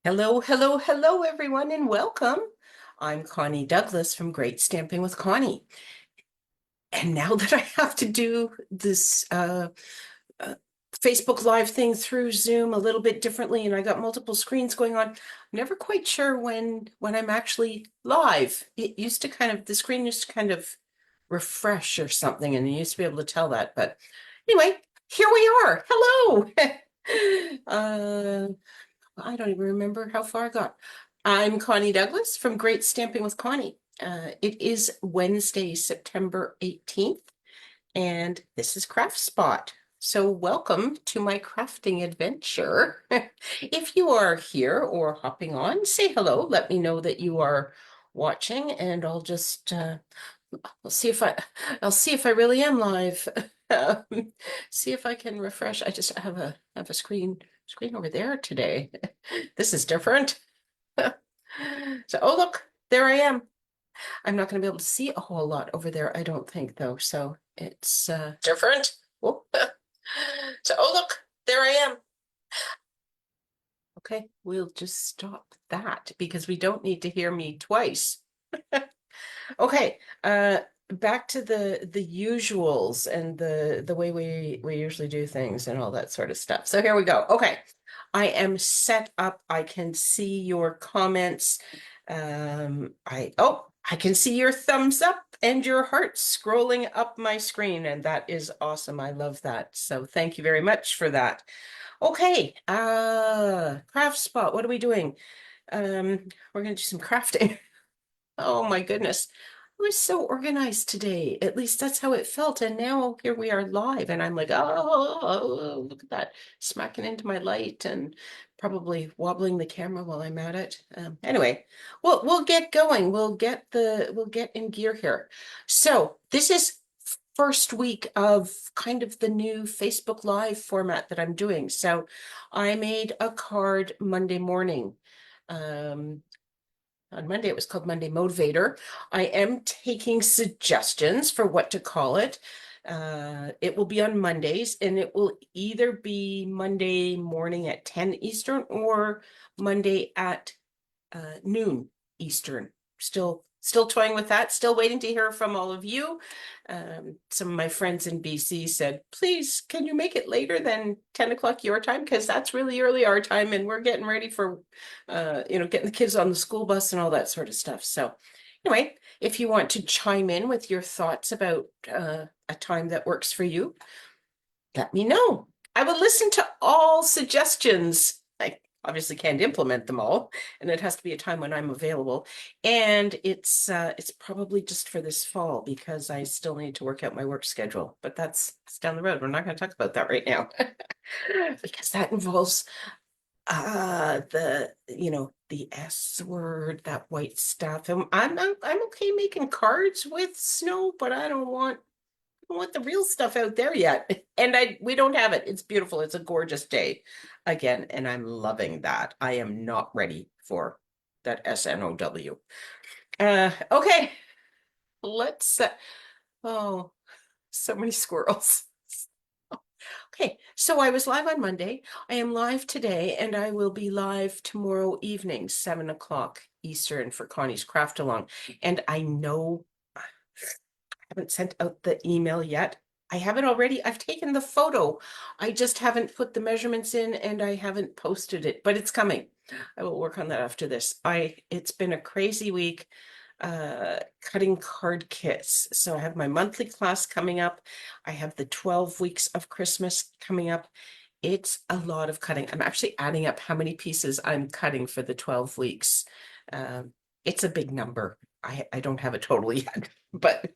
Hello, hello, hello, everyone, and welcome. I'm Connie Douglas from Great Stamping with Connie. And now that I have to do this uh, Facebook Live thing through Zoom a little bit differently, and I got multiple screens going on, I'm never quite sure when I'm actually live. It used to the screen used to kind of refresh or something, and you used to be able to tell that. But anyway, here we are. Hello. Uh, I don't even remember how far I got. I'm Connie Douglas from Great Stamping with Connie. It is Wednesday, September 18th, and this is Craft Spot. So welcome to my crafting adventure. If you are here or hopping on, say hello. Let me know that you are watching, and I'll see if I really am live. See if I can refresh. I just have a screen over there today. This is different. So, oh look, there I am. I'm not going to be able to see a whole lot over there, I don't think, though. So it's different. Whoop. So, oh look, there I am. Okay, we'll just stop that because we don't need to hear me twice. Okay, back to the usuals and the way we usually do things and all that sort of stuff. So here we go. Okay, I am set up. I can see your comments. I can see your thumbs up and your heart scrolling up my screen, and that is awesome. I love that. So thank you very much for that. Okay, craft spot. What are we doing? We're gonna do some crafting. Oh my goodness. I was so organized today. At least that's how it felt. And now here we are live, and I'm like, oh, look at that, smacking into my light and probably wobbling the camera while I'm at it. Anyway, we'll get going. We'll get in gear here. So this is first week of kind of the new Facebook Live format that I'm doing. So I made a card Monday morning. Um, on Monday, it was called Monday Motivator. I am taking suggestions for what to call it. It will be on Mondays, and it will either be Monday morning at 10 Eastern or Monday at noon Eastern. Still toying with that, still waiting to hear from all of you. Some of my friends in BC said, please, can you make it later than 10 o'clock your time? Because that's really early our time, and we're getting ready for, getting the kids on the school bus and all that sort of stuff. So anyway, if you want to chime in with your thoughts about a time that works for you, let me know. I will listen to all suggestions. I obviously can't implement them all, and it has to be a time when I'm available. And it's probably just for this fall because I still need to work out my work schedule. But that's down the road. We're not going to talk about that right now because that involves the S word, that white stuff. And I'm okay making cards with snow, but I don't want the real stuff out there yet. And we don't have it. It's beautiful. It's a gorgeous day again, and I'm loving that. I am not ready for that SNOW. Okay, let's oh, so many squirrels. Okay, so I was live on Monday. I am live today, and I will be live tomorrow evening, 7 o'clock Eastern for Connie's Craft Along. And I know haven't sent out the email yet. I have it already. I've taken the photo. I just haven't put the measurements in, and I haven't posted it, but it's coming. I will work on that after this. It's been a crazy week cutting card kits. So I have my monthly class coming up. I have the 12 weeks of Christmas coming up. It's a lot of cutting. I'm actually adding up how many pieces I'm cutting for the 12 weeks. It's a big number. I don't have it totally yet, but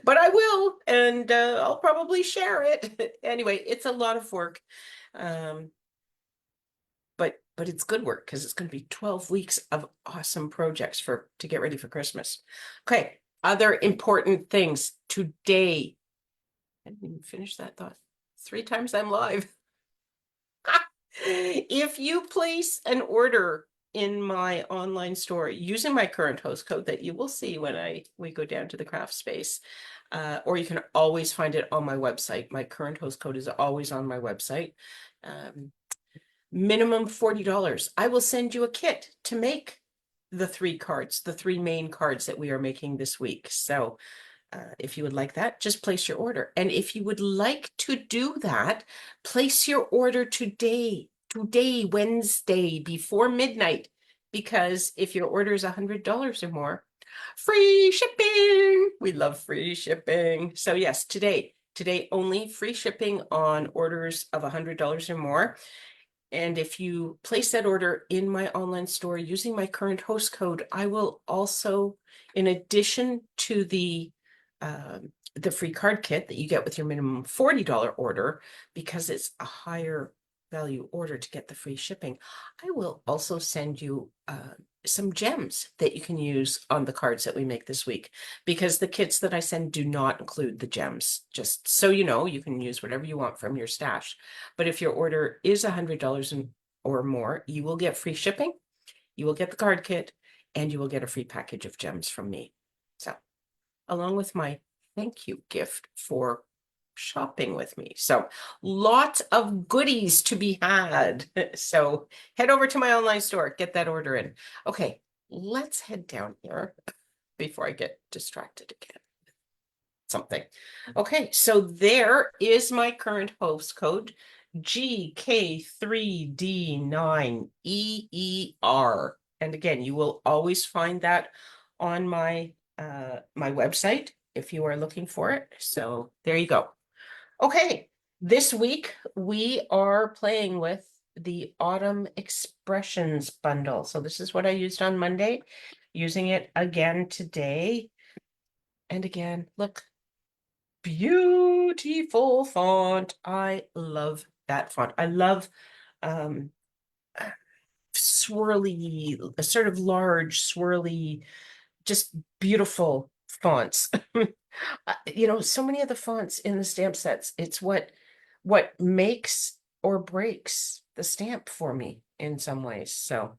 I will, and I'll probably share it. Anyway, it's a lot of work. But it's good work because it's going to be 12 weeks of awesome projects to get ready for Christmas. Okay, other important things today. I didn't even finish that thought. 3 times I'm live. If you place an order in my online store using my current host code that you will see when we go down to the craft space, or you can always find it on my website. My current host code is always on my website. minimum $40. I will send you a kit to make the 3 cards, the 3 main cards that we are making this week. So if you would like that, just place your order. And if you would like to do that, place your order today, Wednesday, before midnight, because if your order is $100 or more, free shipping. We love free shipping. So yes, today only, free shipping on orders of $100 or more. And if you place that order in my online store using my current host code, I will also, in addition to the free card kit that you get with your minimum $40 order, because it's a higher value order to get the free shipping, I will also send you some gems that you can use on the cards that we make this week, because the kits that I send do not include the gems. Just so you know, you can use whatever you want from your stash. But if your order is $100 or more, you will get free shipping, you will get the card kit, and you will get a free package of gems from me. So, along with my thank you gift for shopping with me. So lots of goodies to be had. So head over to my online store, get that order in. Okay, let's head down here before I get distracted again. Something. Okay, so there is my current host code, GK3D9EER. And again, you will always find that on my my website if you are looking for it. So there you go. Okay, this week we are playing with the Autumn Expressions bundle. So this is what I used on Monday, using it again today. And again, look, beautiful font. I love that font. I love swirly, sort of large, swirly, just beautiful fonts. You know, so many of the fonts in the stamp sets, it's what makes or breaks the stamp for me in some ways. So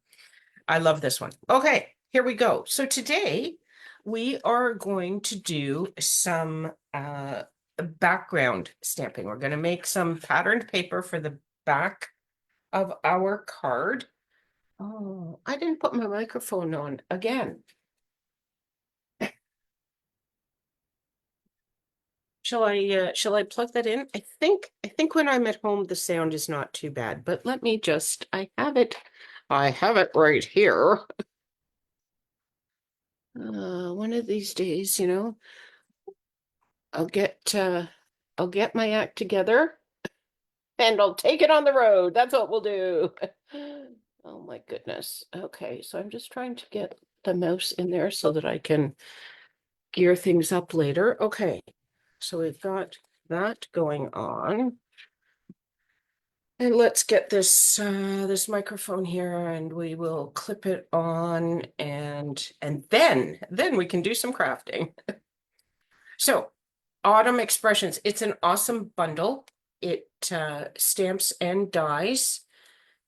I love this one. Okay, here we go. So today we are going to do some background stamping. We're going to make some patterned paper for the back of our card. Oh, I didn't put my microphone on again. Shall I plug that in? I think when I'm at home the sound is not too bad, but let me just, I have it right here. One of these days, you know, I'll get my act together and I'll take it on the road. That's what we'll do. Oh my goodness. Okay, so I'm just trying to get the mouse in there so that I can gear things up later. Okay, so we've got that going on. And let's get this this microphone here and we will clip it on and then we can do some crafting. So, Autumn Expressions, it's an awesome bundle. It stamps and dies.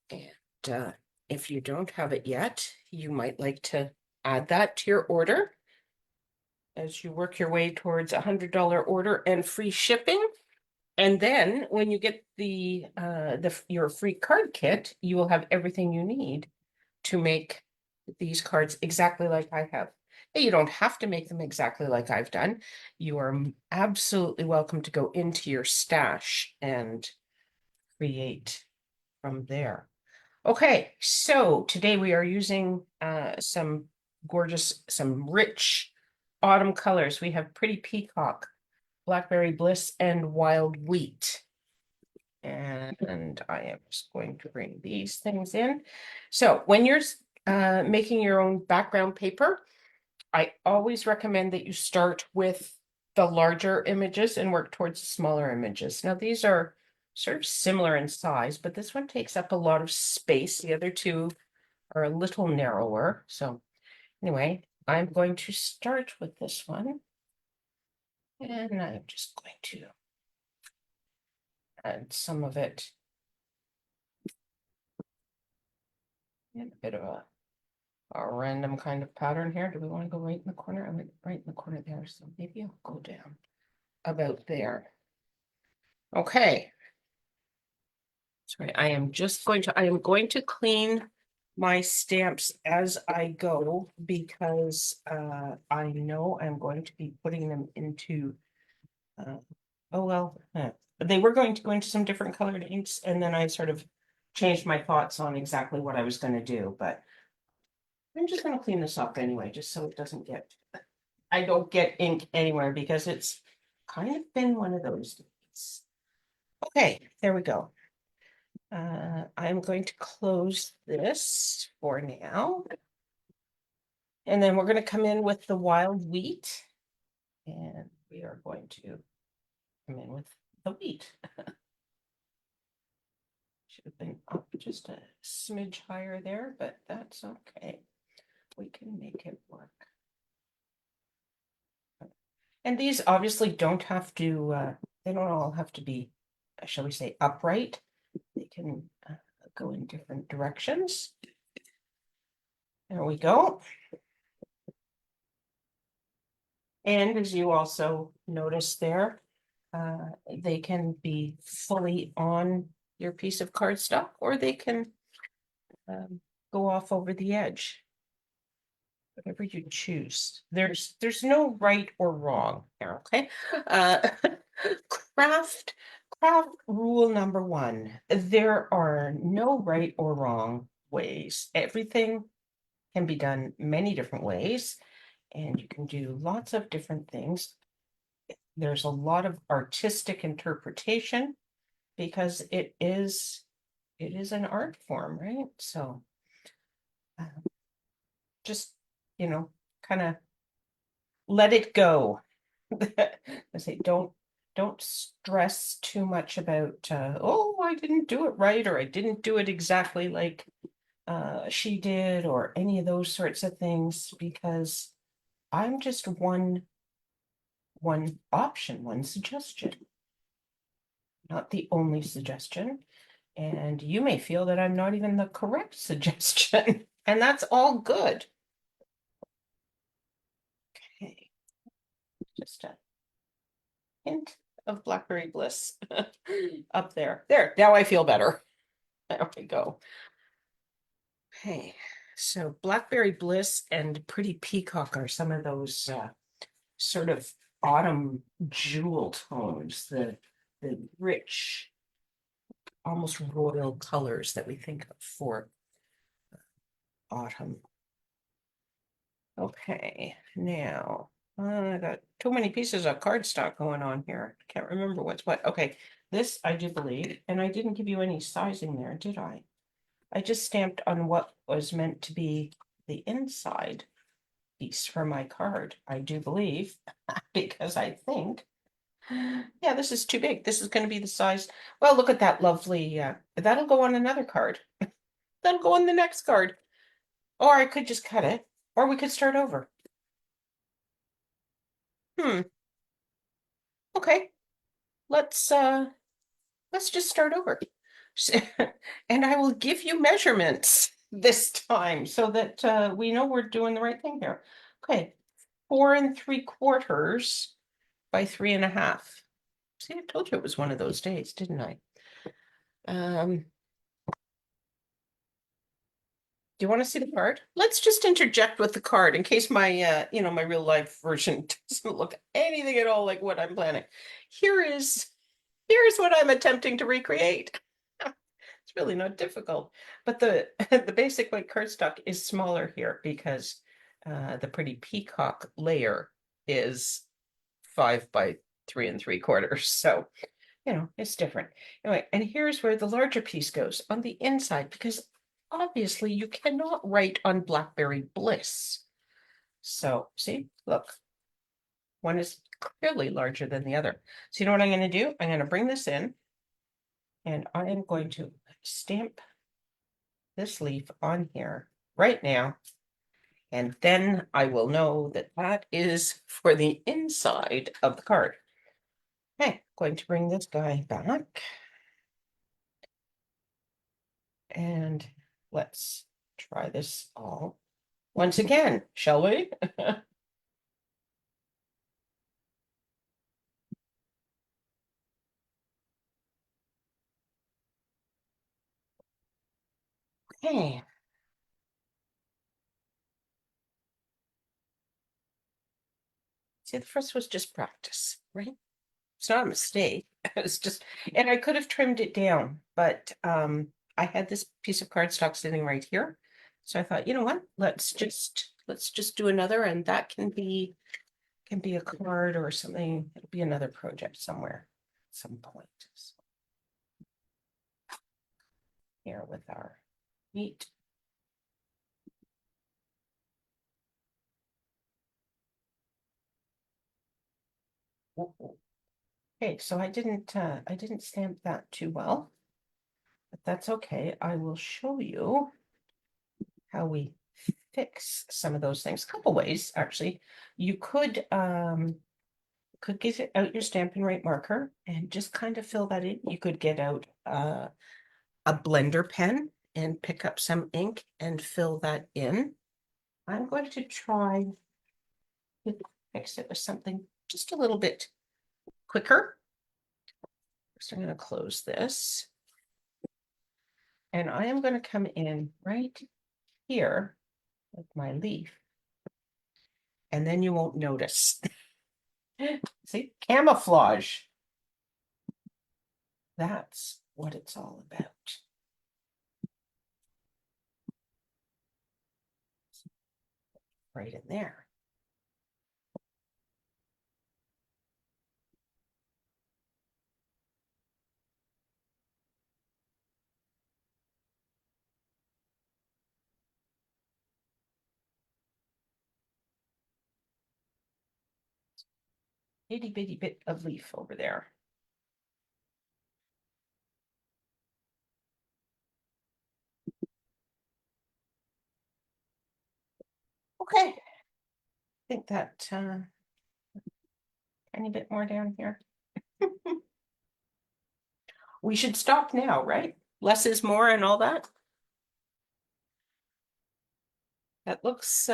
And if you don't have it yet, you might like to add that to your order as you work your way towards $100 order and free shipping. And then when you get the your free card kit, you will have everything you need to make these cards exactly like I have. You don't have to make them exactly like I've done. You are absolutely welcome to go into your stash and create from there. Okay, so today we are using some gorgeous, some rich autumn colors. We have Pretty Peacock, Blackberry Bliss, and Wild Wheat. And I am just going to bring these things in. So when you're making your own background paper, I always recommend that you start with the larger images and work towards the smaller images. Now these are sort of similar in size, but this one takes up a lot of space. The other two are a little narrower. So anyway, I'm going to start with this one. And I'm just going to add some of it. And a bit of a random kind of pattern here. Do we want to go right in the corner? I went right in the corner there, so maybe I'll go down about there. Okay. Sorry, I am going to clean my stamps as I go because I know I'm going to be putting them into oh well, they were going to go into some different colored inks, and then I sort of changed my thoughts on exactly what I was going to do, but I'm just going to clean this up anyway, just so it doesn't get, I don't get ink anywhere because it's kind of been one of those days. Okay, there we go. I'm going to close this for now. And then we're going to come in with the wild wheat. And we are going to come in with the wheat. Should have been up just a smidge higher there, but that's okay. We can make it work. And these obviously don't have to, they don't all have to be, shall we say, upright. They can go in different directions. There we go. And as you also notice there, they can be fully on your piece of cardstock, or they can go off over the edge. Whatever you choose. There's no right or wrong here, okay? Craft rule number one. There are no right or wrong ways. Everything can be done many different ways, and you can do lots of different things. There's a lot of artistic interpretation because it is an art form, right? So just, you know, kind of let it go. I say don't stress too much about oh, I didn't do it right, or I didn't do it exactly like she did, or any of those sorts of things, because I'm just one option, one suggestion, not the only suggestion. And you may feel that I'm not even the correct suggestion, and that's all good. Okay, just a hint of Blackberry Bliss up there. There, now I feel better. There we go. Okay, so Blackberry Bliss and Pretty Peacock are some of those sort of autumn jewel tones, the rich, almost royal colors that we think of for autumn. Okay, now I got too many pieces of cardstock going on here. Can't remember what's what. Okay, this I do believe, and I didn't give you any sizing there, did I? I just stamped on what was meant to be the inside piece for my card, I do believe, because I think, yeah, this is too big. This is going to be the size. Well, look at that lovely, that'll go on another card. That'll go on the next card. Or I could just cut it, or we could start over. Okay, let's just start over. And I will give you measurements this time so that we know we're doing the right thing here. Okay, 4 3/4 by 3.5. See, I told you it was one of those days, didn't I? Do you want to see the card? Let's just interject with the card in case my my real life version doesn't look anything at all like what I'm planning. Here's what I'm attempting to recreate. It's really not difficult, but the the basic white cardstock is smaller here because the Pretty Peacock layer is 5 by 3 3/4. So, it's different. Anyway, and here's where the larger piece goes on the inside, because obviously you cannot write on Blackberry Bliss. So, see, look, one is clearly larger than the other. So you know what I'm going to do? I'm going to bring this in, and I am going to stamp this leaf on here right now. And then I will know that that is for the inside of the card. Okay, going to bring this guy back. And let's try this all once again, shall we? Okay. See, the first was just practice, right? It's not a mistake. It's just, and I could have trimmed it down, but I had this piece of cardstock sitting right here. So I thought, you know what? Let's just do another, and that can be a card or something. It'll be another project somewhere at some point. So here with our meat. Okay, so I didn't stamp that too well, but that's okay. I will show you how we fix some of those things. A couple ways, actually. You could get out your Stampin' Right marker and just kind of fill that in. You could get out a blender pen and pick up some ink and fill that in. I'm going to try to fix it with something just a little bit quicker. So I'm going to close this. And I am going to come in right here with my leaf. And then you won't notice. See, camouflage. That's what it's all about. Right in there. Itty bitty bit of leaf over there. Okay. I think that tiny bit more down here. We should stop now, right? Less is more and all that. That looks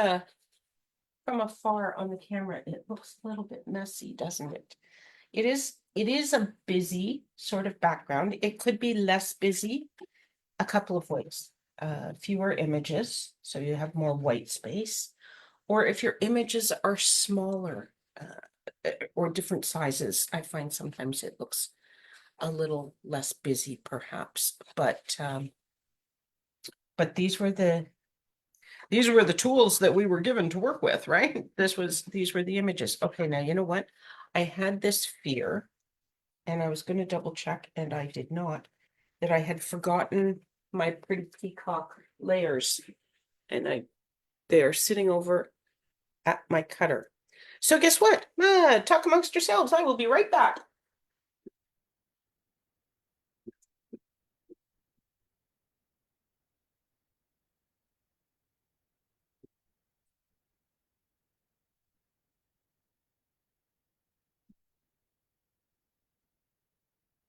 from afar on the camera, it looks a little bit messy, doesn't it? It is a busy sort of background. It could be less busy a couple of ways. Fewer images, so you have more white space. Or if your images are smaller or different sizes, I find sometimes it looks a little less busy perhaps, but these were the tools that we were given to work with, right? These were the images. Okay, now you know what? I had this fear, and I was going to double check, and I did not, that I had forgotten my pretty peacock layers, and they're sitting over at my cutter. So guess what? Talk amongst yourselves. I will be right back.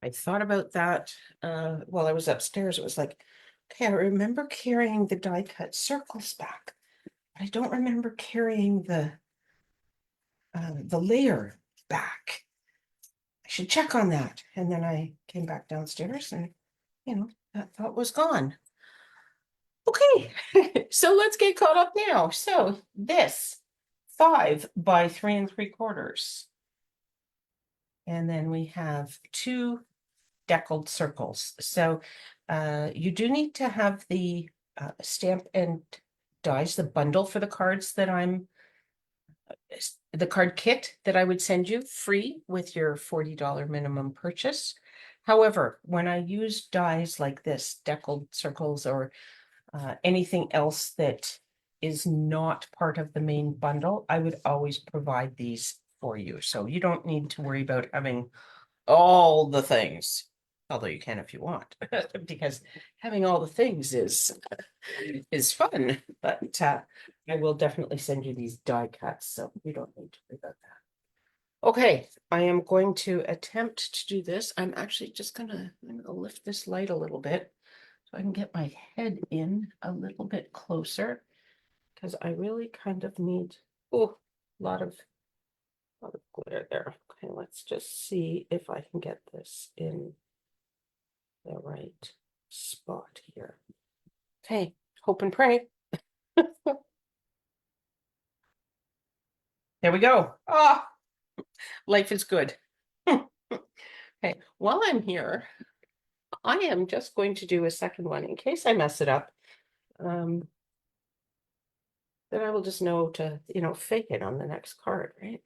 I thought about that while I was upstairs. It was like, okay, I remember carrying the die cut circles back, but I don't remember carrying the layer back. I should check on that. And then I came back downstairs and, that thought was gone. Okay, so let's get caught up now. So this 5 by 3 3/4. And then we have 2 deckled circles. So you do need to have the stamp and dies, the bundle for the cards that the card kit that I would send you free with your $40 minimum purchase. However, when I use dies like this, deckled circles or anything else that is not part of the main bundle, I would always provide these for you. So you don't need to worry about having all the things, although you can if you want, because having all the things is fun. But I will definitely send you these die cuts, so you don't need to worry about that. Okay, I am going to attempt to do this. I'm actually just I'm gonna lift this light a little bit so I can get my head in a little bit closer, because I really kind of need a lot of glitter there. Okay, let's just see if I can get this in the right spot here. Hey, hope and pray. There we go. Ah, life is good. Okay, while I'm here, I am just going to do a second one in case I mess it up. Then I will just know to, fake it on the next card, right?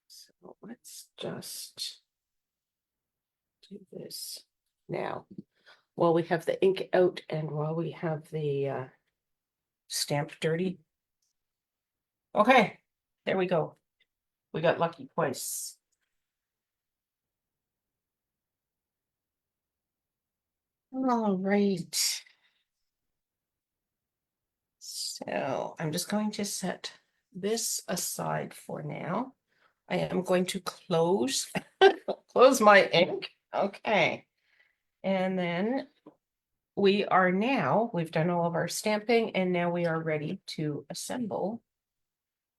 So let's just do this now. While we have the ink out and while we have the stamp dirty. Okay, there we go. We got lucky twice. All right. So I'm just going to set this aside for now. I am going to close close my ink. Okay. And then we've done all of our stamping, and now we are ready to assemble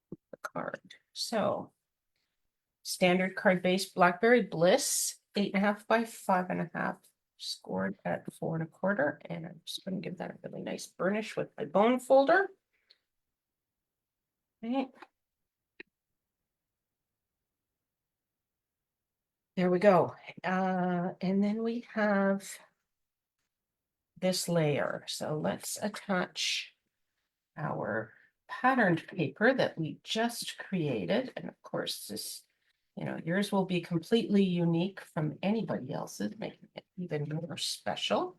the card. So standard card base Blackberry Bliss, 8.5 by 5.5, scored at 4.25. And I'm just going to give that a really nice burnish with my bone folder. Okay. There we go. And then we have this layer. So let's attach our patterned paper that we just created. And of course, this, yours will be completely unique from anybody else's, making it even more special.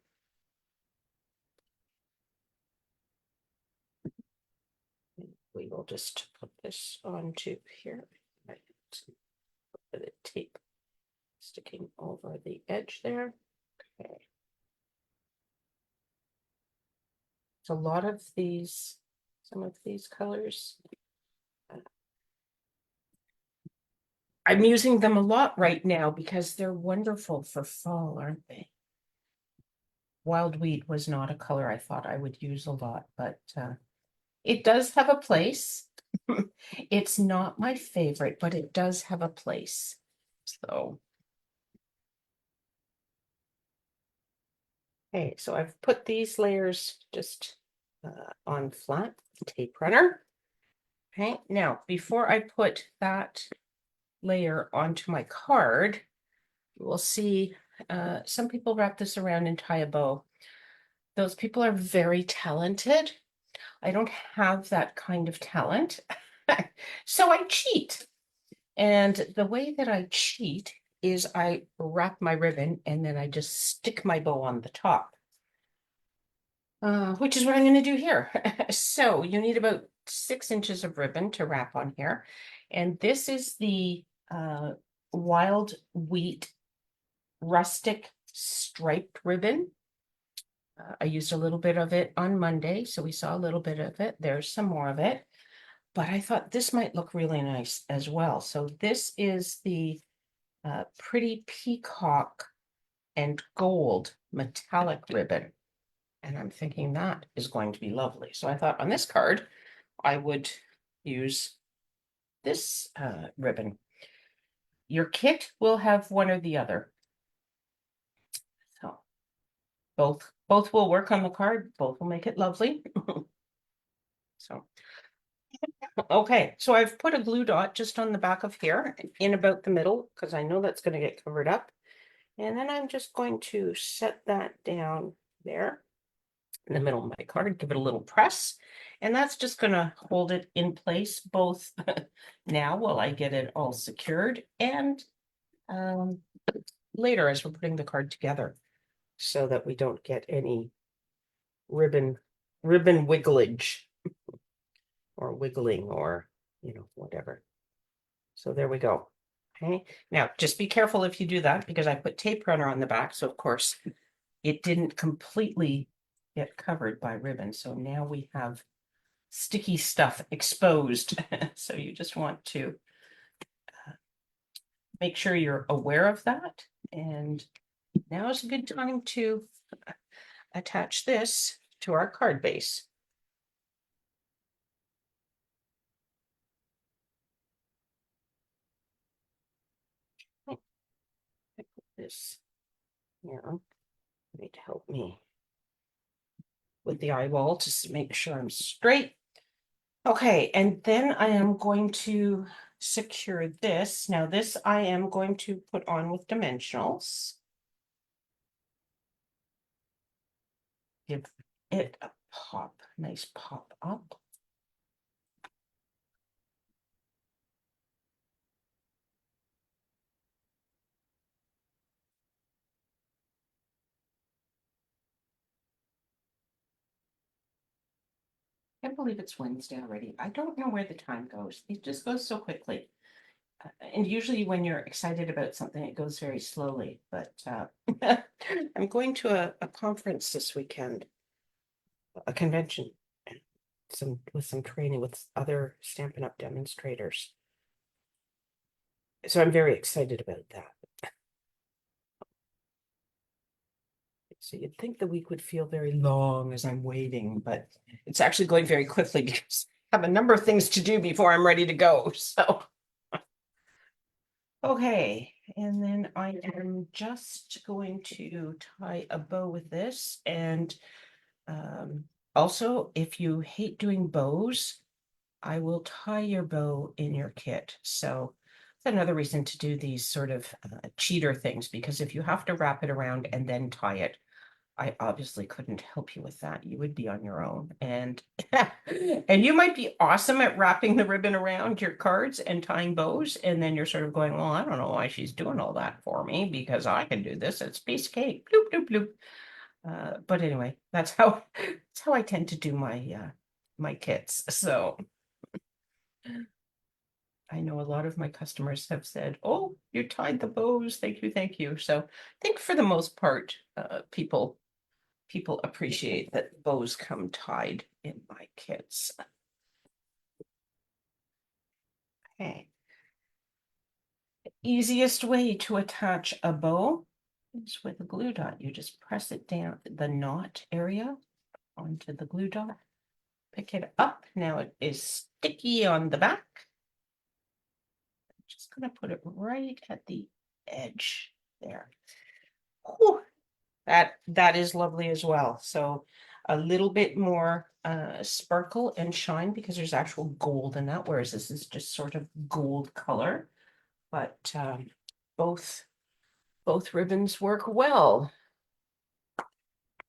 We will just put this onto here. The tape sticking over the edge there. Okay. So a lot of these, some of these colors, I'm using them a lot right now because they're wonderful for fall, aren't they? Wild wheat was not a color I thought I would use a lot, but it does have a place. It's not my favorite, but it does have a place. So, okay, so I've put these layers just on flat tape runner. Okay, now before I put that layer onto my card, we'll see some people wrap this around and tie a bow. Those people are very talented. I don't have that kind of talent. So I cheat. And the way that I cheat is I wrap my ribbon and then I just stick my bow on the top, which is what I'm going to do here. So you need about 6 inches of ribbon to wrap on here. And this is the Wild Wheat Rustic Striped Ribbon. I used a little bit of it on Monday, so we saw a little bit of it. There's some more of it. But I thought this might look really nice as well. So this is the Pretty Peacock and Gold metallic ribbon. And I'm thinking that is going to be lovely. So I thought on this card, I would use this ribbon. Your kit will have one or the other. So both will work on the card. Both will make it lovely. So, okay. So I've put a glue dot just on the back of here in about the middle, because I know that's going to get covered up. And then I'm just going to set that down there in the middle of my card, give it a little press, and that's just going to hold it in place both now while I get it all secured and later as we're putting the card together, so that we don't get any ribbon wigglage or wiggling or whatever. So there we go. Okay, now just be careful if you do that, because I put tape runner on the back, so of course it didn't completely get covered by ribbon. So now we have sticky stuff exposed. So you just want to make sure you're aware of that. And now is a good time to attach this to our card base. I put this here. Wait, help me. with the eyeball to make sure I'm straight. Okay, and then I am going to secure this. Now this I am going to put on with dimensionals. Give it a pop, nice pop up. I can't believe it's Wednesday already. I don't know where the time goes. It just goes so quickly. And usually when you're excited about something, it goes very slowly. But I'm going to a conference this weekend, a convention, with some training with other Stampin' Up! Demonstrators. So I'm very excited about that. So you'd think the week would feel very long as I'm waiting, but it's actually going very quickly because I have a number of things to do before I'm ready to go. So, okay. And then I am just going to tie a bow with this. And also, if you hate doing bows, I will tie your bow in your kit. So that's another reason to do these sort of cheater things, because if you have to wrap it around and then tie it, I obviously couldn't help you with that. You would be on your own. And and you might be awesome at wrapping the ribbon around your cards and tying bows. And then you're sort of going, well, I don't know why she's doing all that for me because I can do this. It's piece of cake. Bloop, bloop, bloop. But anyway, that's how I tend to do my kits. So I know a lot of my customers have said, "Oh, you tied the bows. Thank you, thank you." So I think for the most part, people appreciate that bows come tied in my kits. Okay. The easiest way to attach a bow is with a glue dot. You just press it down the knot area onto the glue dot. Pick it up. Now it is sticky on the back. I'm just going to put it right at the edge there. Whew. That is lovely as well. So a little bit more sparkle and shine because there's actual gold in that, whereas this is just sort of gold color. But both ribbons work well.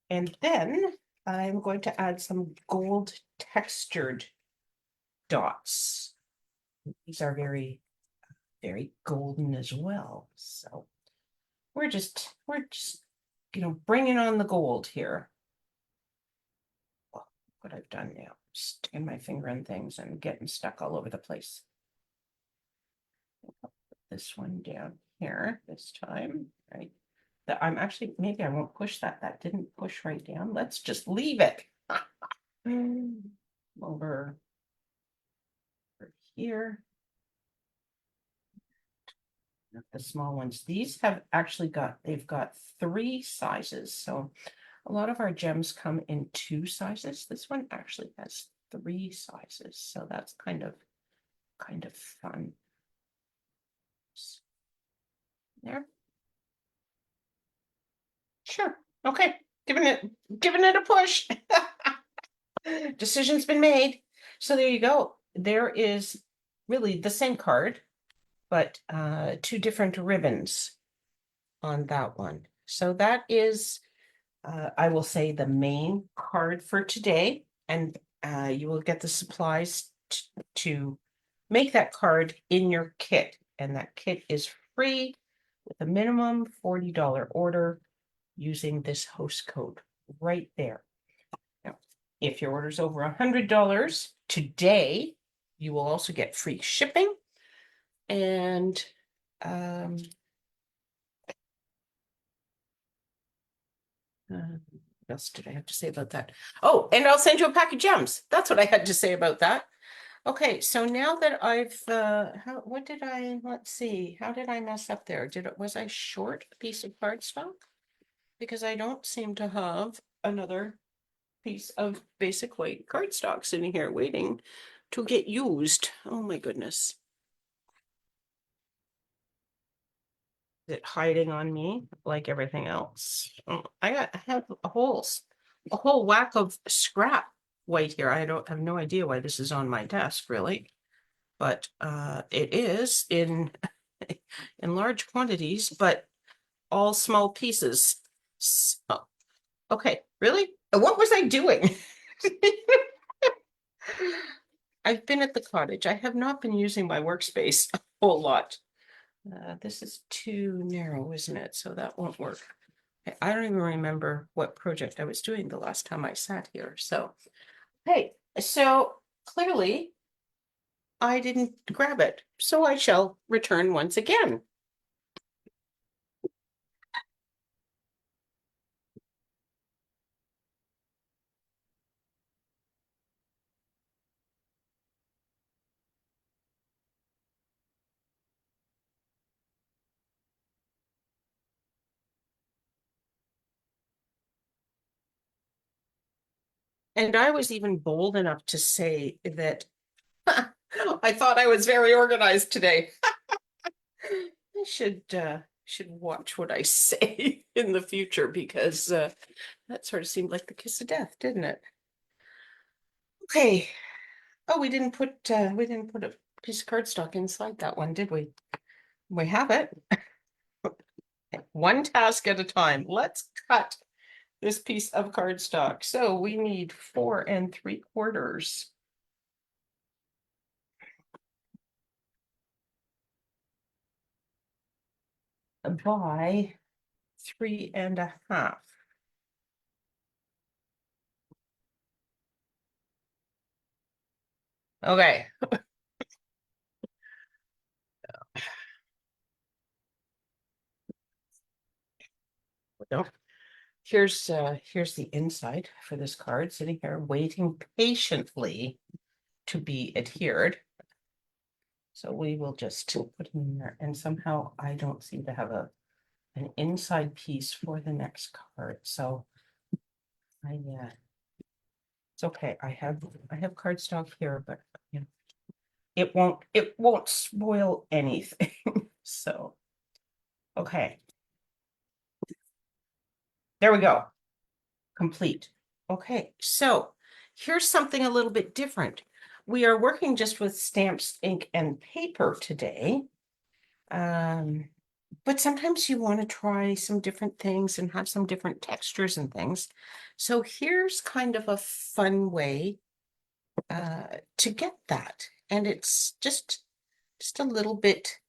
And then I'm going to add some gold textured dots. These are very, very golden as well. So we're just bringing on the gold here. What I've done now, sticking my finger in things and getting stuck all over the place. Put this one down here this time, right? That I'm actually, maybe I won't push that. That didn't push right down. Let's just leave it. over here. The small ones. These have actually they've got 3 sizes. So a lot of our gems come in 2 sizes. This one actually has 3 sizes. So that's kind of fun. There. Sure. Okay. Giving it a push. Decision's been made. So there you go. There is really the same card, but 2 different ribbons on that one. So that is, I will say, the main card for today. And you will get the supplies to make that card in your kit. And that kit is free with a minimum $40 order using this host code right there. Now, if your order is over $100 today, you will also get free shipping. And what else did I have to say about that? Oh, and I'll send you a pack of gems. That's what I had to say about that. Okay, so now that I've let's see, how did I mess up there? Was I short a piece of cardstock? Because I don't seem to have another piece of basic white cardstock sitting here waiting to get used. Oh my goodness. Is it hiding on me like everything else? Oh, I have holes. a whole whack of scrap white here. I don't have no idea why this is on my desk, really. But it is in in large quantities, but all small pieces. So, okay, really? What was I doing? I've been at the cottage. I have not been using my workspace a whole lot. This is too narrow, isn't it? So that won't work. I don't even remember what project I was doing the last time I sat here. So, hey, so clearly I didn't grab it. So I shall return once again. And I was even bold enough to say that I thought I was very organized today. I should watch what I say in the future because that sort of seemed like the kiss of death, didn't it? Okay. Oh, we didn't put a piece of cardstock inside that one, did we? We have it. One task at a time. Let's cut this piece of cardstock. So we need 4 3/4 by 3 1/2. Okay. Nope. Here's the inside for this card, sitting here waiting patiently to be adhered. So we will just put it in there, and somehow I don't seem to have an inside piece for the next card. So it's okay. I have cardstock here, but you know, it won't spoil anything. So okay. There we go. Complete. Okay, so here's something a little bit different. We are working just with stamps, ink, and paper today. But sometimes you want to try some different things and have some different textures and things. So here's kind of a fun way to get that. And it's just a little bit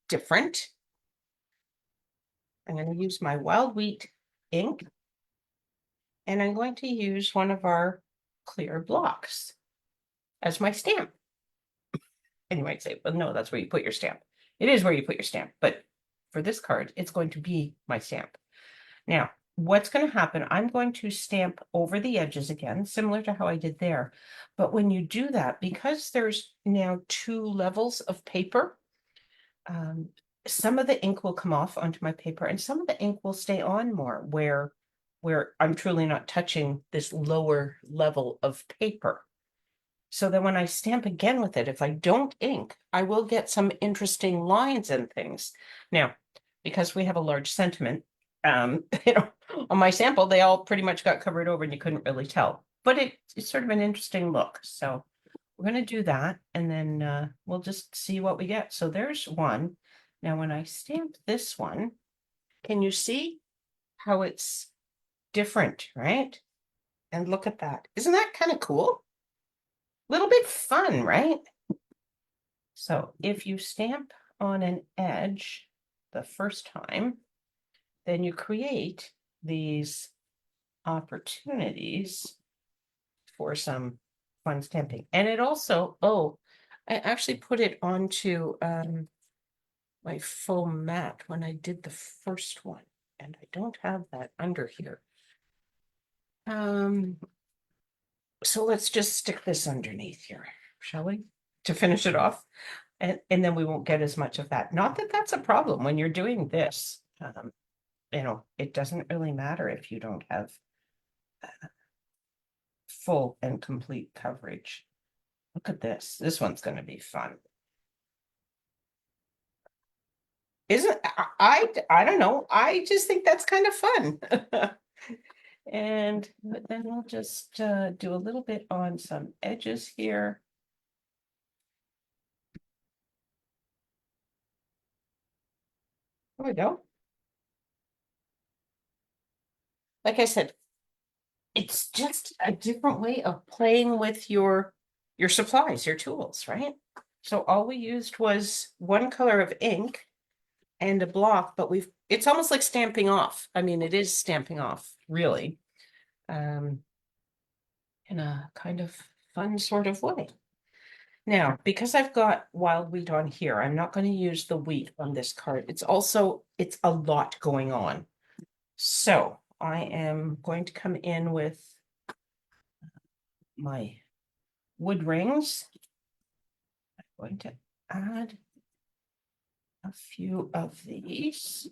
different. I'm going to use my Wild Wheat ink, and I'm going to use one of our clear blocks as my stamp. And you might say, well, no, that's where you put your stamp. It is where you put your stamp, but for this card, it's going to be my stamp. Now, what's going to happen, I'm going to stamp over the edges again, similar to how I did there. But when you do that, because there's now 2 levels of paper, some of the ink will come off onto my paper and some of the ink will stay on more where I'm truly not touching this lower level of paper. So then when I stamp again with it, if I don't ink, I will get some interesting lines and things. Now, because we have a large sentiment, you know, on my sample, they all pretty much got covered over and you couldn't really tell. But it's sort of an interesting look. So we're going to do that and then we'll just see what we get. So there's one. Now, when I stamp this one, can you see how it's different, right? And look at that. Isn't that kind of cool? Little bit fun, right? So if you stamp on an edge the first time, then you create these opportunities for some fun stamping. And it also, oh, I actually put it onto my faux mat when I did the first one, and I don't have that under here. So let's just stick this underneath here, shall we? To finish it off. And then we won't get as much of that. Not that that's a problem when you're doing this. You know, it doesn't really matter if you don't have full and complete coverage. Look at this. This one's going to be fun. Isn't I don't know. I just think that's kind of fun. And then we'll just do a little bit on some edges here. There we go. Like I said, it's just a different way of playing with your supplies, your tools, right? So all we used was one color of ink and a block, but it's almost like stamping off. I mean, it is stamping off, really, in a kind of fun sort of way. Now, because I've got wild wheat on here, I'm not going to use the wheat on this card. It's a lot going on. So I am going to come in with my wood rings. I'm going to add a few of these.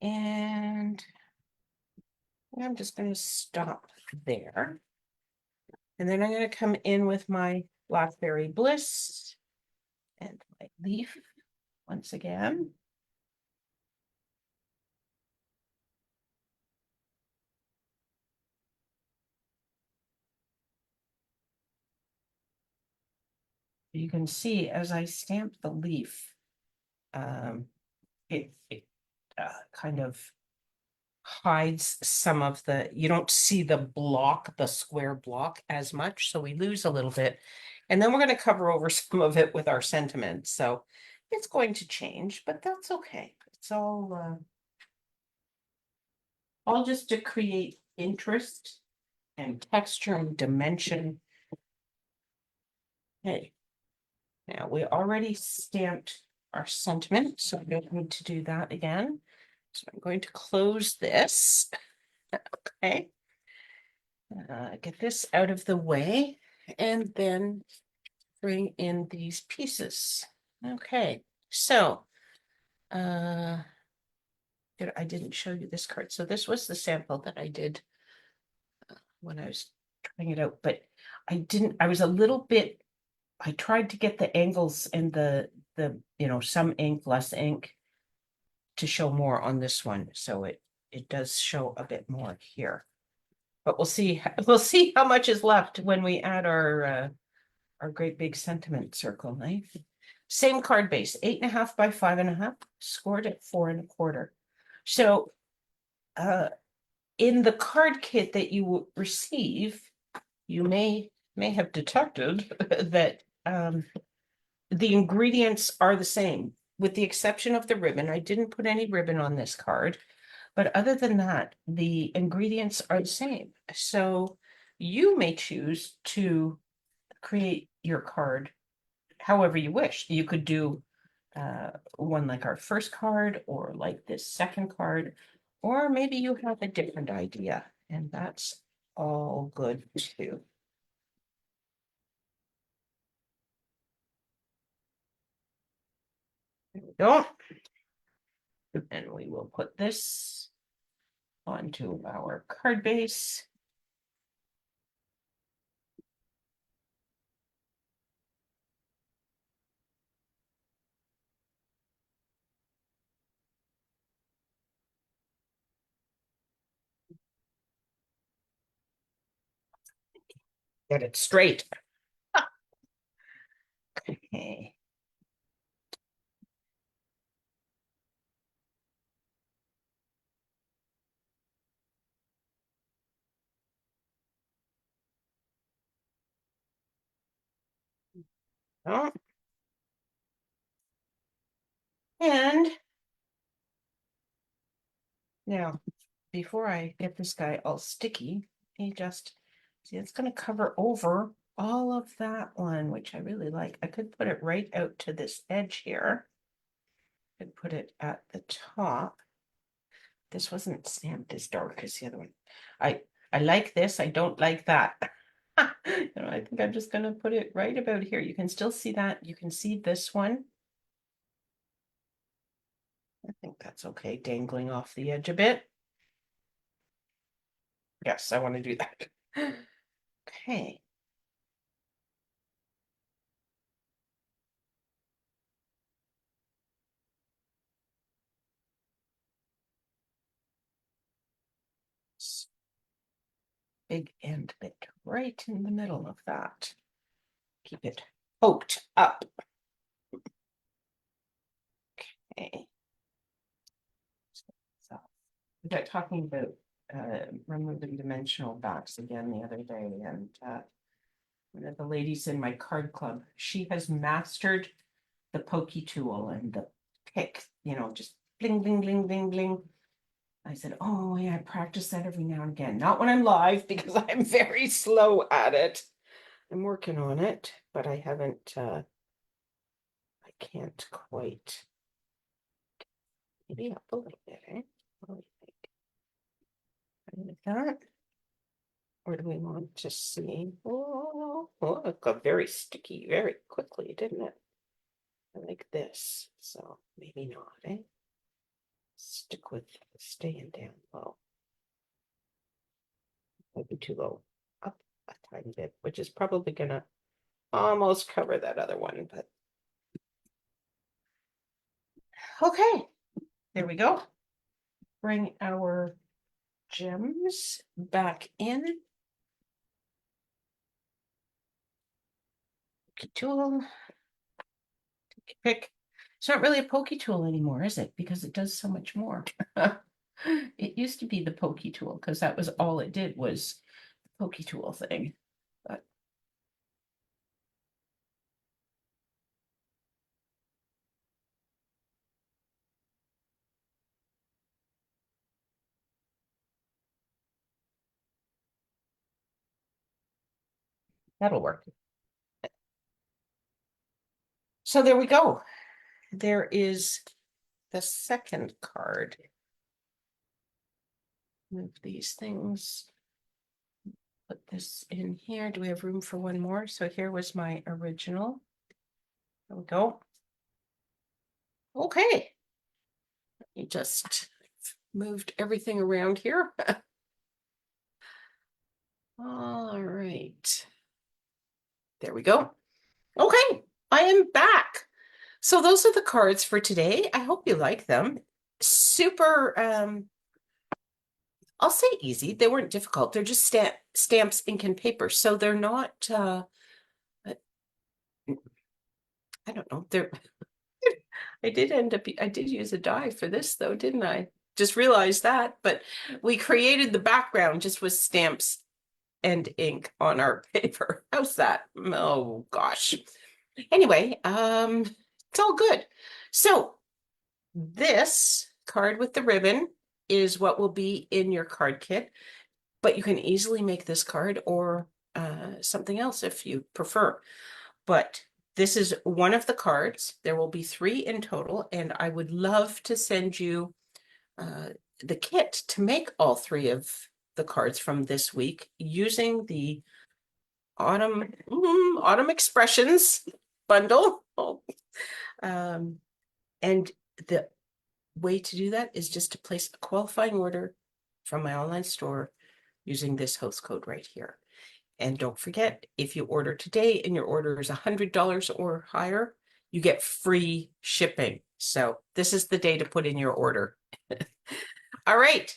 And I'm just going to stop there. And then I'm going to come in with my Blackberry Bliss and my leaf once again. You can see as I stamp the leaf, it kind of hides some of you don't see the block, the square block as much, so we lose a little bit. And then we're going to cover over some of it with our sentiment. So it's going to change, but that's okay. It's all just to create interest and texture and dimension. Okay. Now we already stamped our sentiment, so we don't need to do that again. So I'm going to close this. Okay. Get this out of the way and then bring in these pieces. Okay, so I didn't show you this card. So this was the sample that I did when I was trying it out, but I was a little bit, I tried to get the angles and some ink, less ink to show more on this one. So it does show a bit more here. But we'll see how much is left when we add our great big sentiment circle knife. Same card base, 8.5 by 5.5, scored at 4.25. So in the card kit that you receive, you may have detected that the ingredients are the same, with the exception of the ribbon. I didn't put any ribbon on this card, but other than that, the ingredients are the same. So you may choose to create your card however you wish. You could do one like our first card or like this second card, or maybe you have a different idea, and that's all good too. There we go. And we will put this onto our card base. Get it straight. Okay. Oh. And now, before I get this guy all sticky, see, it's going to cover over all of that one, which I really like. I could put it right out to this edge here. I could put it at the top. This wasn't stamped as dark as the other one. I like this. I don't like that. I think I'm just going to put it right about here. You can still see that. You can see this one. I think that's okay, dangling off the edge a bit. Yes, I want to do that. Okay. big end bit right in the middle of that. Keep it poked up. Okay. So we got talking about removing dimensional backs again the other day, and one of the ladies in my card club, she has mastered the pokey tool and the pick, you know, just bling, bling, bling, bling, bling. I said, oh yeah, I practice that every now and again. Not when I'm live because I'm very slow at it. I'm working on it, but I haven't, I can't quite. Maybe up a little bit, eh? What do you think? Like that? Or do we want to see? Oh, it got very sticky very quickly, didn't it? Like this, so maybe not, eh? Stick with staying down low. Might be too low. Up a tiny bit, which is probably gonna almost cover that other one, but okay, there we go. Bring our gems back in. Pokey tool. Take a pick. It's not really a pokey tool anymore, is it? Because it does so much more. It used to be the pokey tool because that was all it did was the pokey tool thing. But that'll work. So there we go. There is the second card. Move these things. Put this in here. Do we have room for one more? So here was my original. There we go. Okay. You just moved everything around here. All right. There we go. Okay, I am back. So those are the cards for today. I hope you like them. Super, I'll say easy. They weren't difficult. They're just stamps, ink, and paper. So they're not, I don't know. They're, I did use a die for this though, didn't I? Just realized that, but we created the background just with stamps and ink on our paper. How's that? Oh gosh. Anyway, it's all good. So this card with the ribbon is what will be in your card kit, but you can easily make this card or something else if you prefer. But this is one of the cards. There will be 3 in total, and I would love to send you the kit to make all 3 of the cards from this week using the Autumn Expressions bundle. And the way to do that is just to place a qualifying order from my online store using this host code right here. And don't forget, if you order today and your order is $100 or higher, you get free shipping. So this is the day to put in your order. All right,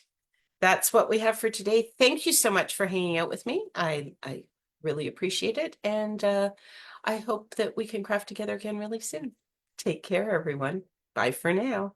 that's what we have for today. Thank you so much for hanging out with me. I really appreciate it. And I hope that we can craft together again really soon. Take care, everyone. Bye for now.